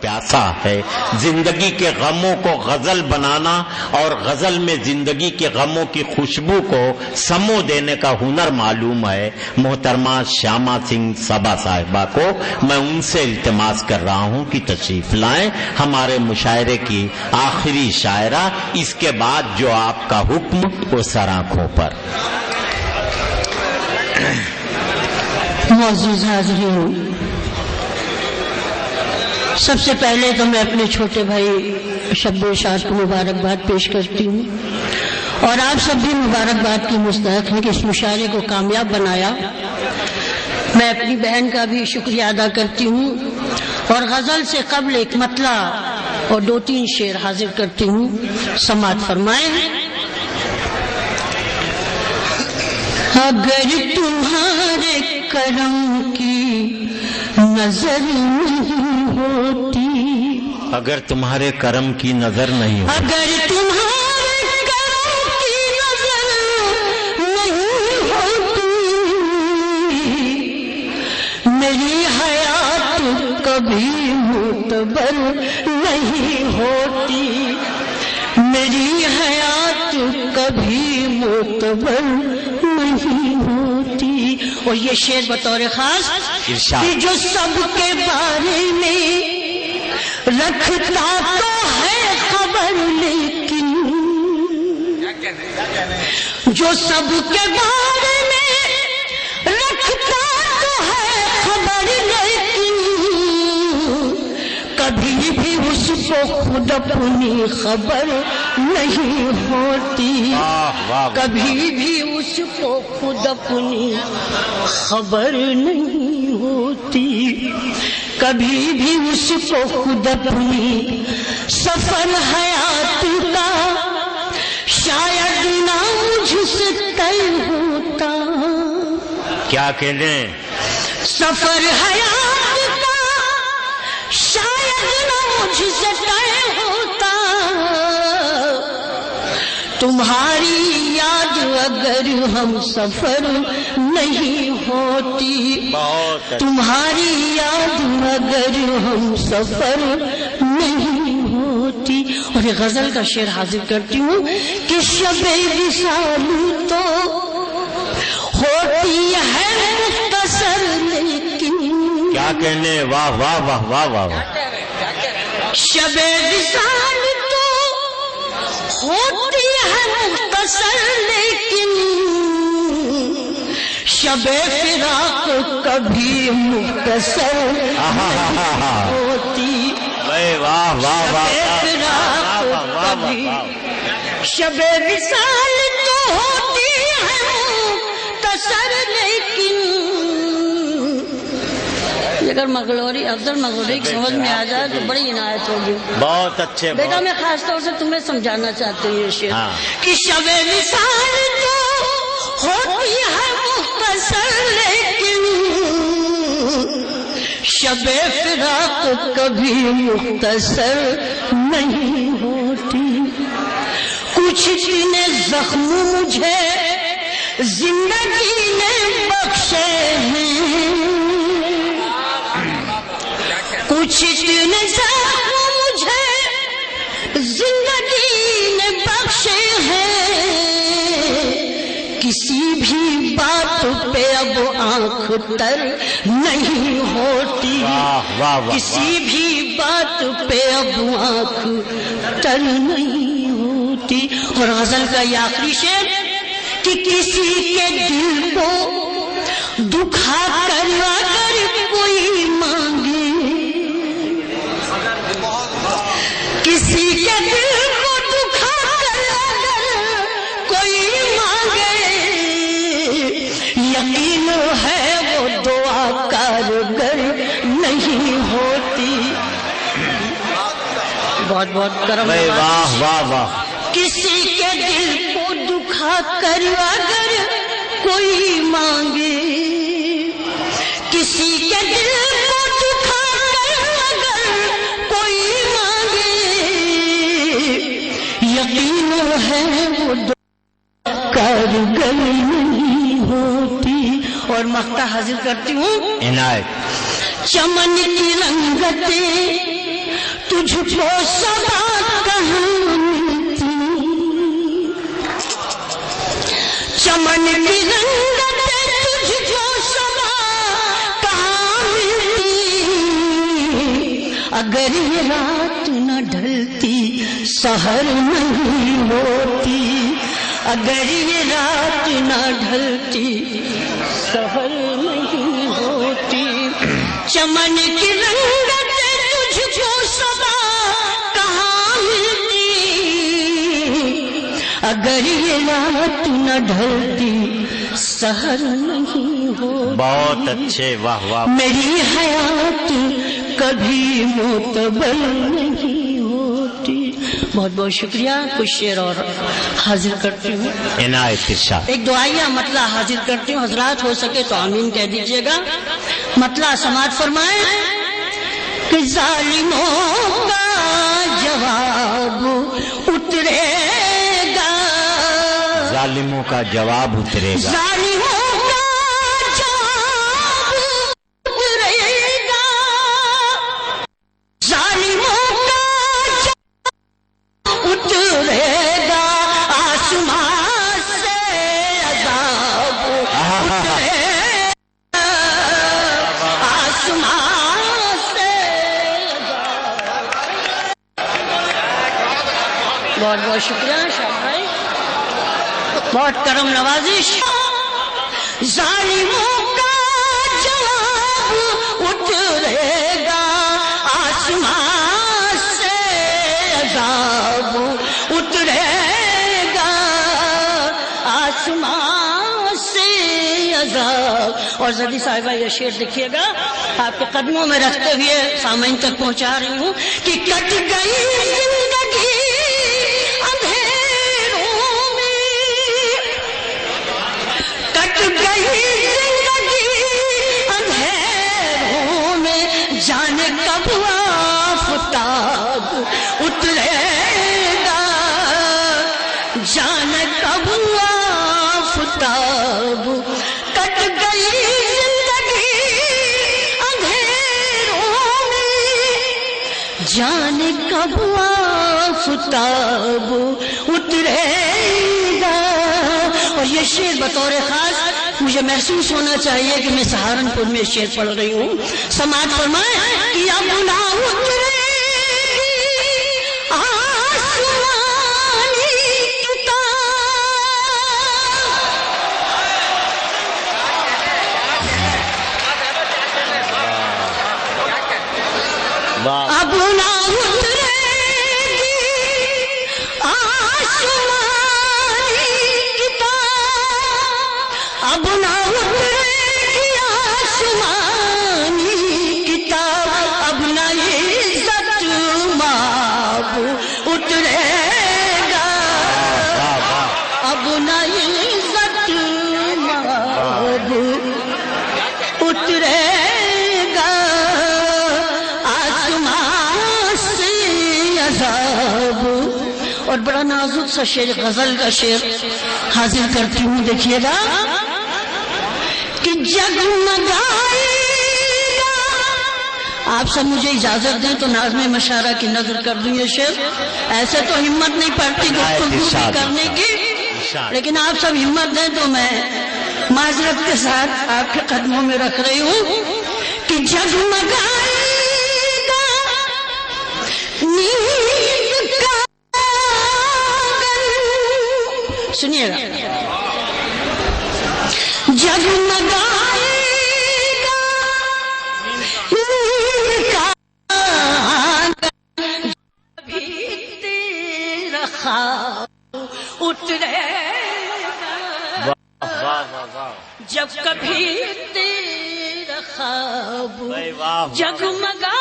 پیاسا ہے. زندگی کے غموں کو غزل بنانا اور غزل میں زندگی کے غموں کی خوشبو کو سمو دینے کا ہنر معلوم ہے محترمہ شیاما سنگھ سبا صاحبہ کو. میں ان سے التماس کر رہا ہوں کہ تشریف لائیں ہمارے مشاعرے کی آخری شاعرہ. اس کے بعد جو آپ کا حکم وہ سر آنکھوں پر. معزز حاضرین، سب سے پہلے تو میں اپنے چھوٹے بھائی شب ارشاد کو مبارکباد پیش کرتی ہوں اور آپ سب بھی مبارکباد کی مستحق ہیں کہ اس مشاعرے کو کامیاب بنایا. میں اپنی بہن کا بھی شکریہ ادا کرتی ہوں اور غزل سے قبل ایک مطلع اور 2-3 شعر حاضر کرتی ہوں. سماعت فرمائیں. اگر تمہارے کرم کی نظر نہیں ہوتی، اگر تمہارے کرم کی نظر نہیں ہوتی، اگر تمہارے کرم کی نظر نہیں ہوتی، میری حیات کبھی معتبر نہیں ہوتی، میری حیات کبھی معتبر نہیں ہوتی. اور یہ شعر بطور خاص کہ جو سب کے بارے میں رکھتا تو ہے خبر، لیکن جو سب کے بارے میں رکھتا تو ہے خبر، لیکن کبھی بھی اس کو خود اپنی خبر نہیں ہوتی، کبھی بھی اس کو خود اپنی خبر نہیں ہوتی، کبھی بھی اس کو خود اپنی سفر حیات کا شاید نہ مجھ سے طے ہوتا. کیا کہنے سفر حیات کا شاید نہ مجھ سے طے ہوتا. تمہاری یاد اگر ہم سفر نہیں ہوتی، تمہاری یاد اگر ہم سفر نہیں ہوتی. اور یہ غزل کا شعر حاضر کرتی ہوں کہ شب وصال تو ہوتی ہے مختصر، لیکن کیا کہنے. واہ واہ واہ واہ واہ. شب وصال تو ہوتی ہے مختصر، لیکن شب فراق کبھی مختصر نہیں ہوتی. واہ واہ واہ. شب فراق کبھی، شب وصال تو ہوتی ہے مختصر، لیکن اگر مغلوری افضل مغلوری کی سمجھ میں آ جائے تو بڑی عنایت ہوگی. بہت اچھے بیٹا میں خاص طور سے تمہیں سمجھانا چاہتی ہوں یہ شعر کہ شب وصال تو ہوتی ہے مختصر، لیکن شب فراق کبھی مختصر نہیں ہوتی. کچھ اتنے زخم مجھے زندگی نے بخشے ہیں، کچھ اتنے زخم مجھے زندگی نے بخشے ہیں، کسی بھی بات پہ اب آنکھ تر نہیں ہوتی، کسی بھی بات پہ اب آنکھ تر نہیں ہوتی. اور غزل کا یہ آخری شعر کہ کسی کے دل کو دکھا کر اگر کوئی مانگے، کسی کے دل کو دکھا کر اگر کوئی مانگے، یقین ہے وہ دعا کارگر نہیں ہوتی. بہت بہت کرم. واہ واہ واہ. کسی کے دل کو دکھا کر اگر کوئی مانگے، کسی کے دل کو دکھا کر اگر کوئی مانگے، یقین ہے وہ کارگر نہیں ہوتی. اور مقطع حاضر کرتی ہوں. عنایت. چمن کی رنگتیں کو صبا کہاں ملتی، چمن کی رنگت تجھ کو صبا کہاں ملتی، اگر یہ رات نہ ڈھلتی سحر نہیں ہوتی، اگر یہ رات نہ ڈھلتی سحر نہیں ہوتی، چمن کی رنگت تجھ کو صبا کہاں ملتی، اگر یہ رات نہ ڈھلتی سحر نہیں ہوتی۔ بہت اچھے، واہ واہ۔ میری حیات کبھی معتبر نہیں ہوتی۔ بہت بہت شکریہ۔ کچھ شعر اور حاضر کرتی ہوں، عنایت ارشاد۔ ایک دعائیہ مطلع حاضر کرتی ہوں، حضرات ہو سکے تو آمین کہہ دیجیے گا۔ مطلع سماعت فرمائیں کہ ظالموں کا جواب اترے گا، ظالموں کا جواب اترے گا، ظالموں کا جواب اترے گا، ظالموں کا جواب اترے گا، آسمان سے عذاب اترے گا، آسمان سے عذاب۔ بہت بہت شکریہ شاہ بھائی، بہت کرم نوازش۔ ظالموں کا جواب اترے گا، آسمان سے عذاب اترے گا، آسمان سے عذاب۔ اور زدی صاحبہ یہ شعر دیکھیے گا، آپ کے قدموں میں رکھتے ہوئے سامعین تک پہنچا رہی ہوں کہ کٹ گئی زندگی اندھیروں میں، کٹ گئی زندگی اندھیروں میں، جانے کب آفتاب اترے گا، جانے کب آفتاب۔ کٹ گئی زندگی اندھیروں میں، جانے کب آفتاب اترے گا۔ اور یہ شعر بطور خاص مجھے محسوس ہونا چاہیے کہ میں سہارنپور میں شعر پڑھ رہی ہوں۔ سماعت فرمائیں کہ اب نہ اترے گی آسمانی کتاب، اب نہ اترے گی آسمانی کتاب، اب نہ اترے گی آسمانی کتاب، اب نہ عزت مآب اترے گا، اب نہ عزت مآب اترے گا، آسمان سے عذاب۔ اور بڑا نازک سا شعر، غزل کا شعر حاضر کرتی ہوں، دیکھیے گا کہ جگمگائے گا۔ آپ سب مجھے اجازت دیں تو ناظم مشاعرہ کی نظر کر دوں یہ شعر۔ ایسے تو ہمت نہیں پڑتی گفتگو کرنے کی، لیکن آپ سب ہمت دیں تو میں معذرت کے ساتھ آپ کے قدموں میں رکھ رہی ہوں کہ جگمگائے گا نیند کا سنیے گا، جگمگائے گا نیند کا بھی تیرا خواب اترے گا، جب کبھی تیرا خواب جگمگا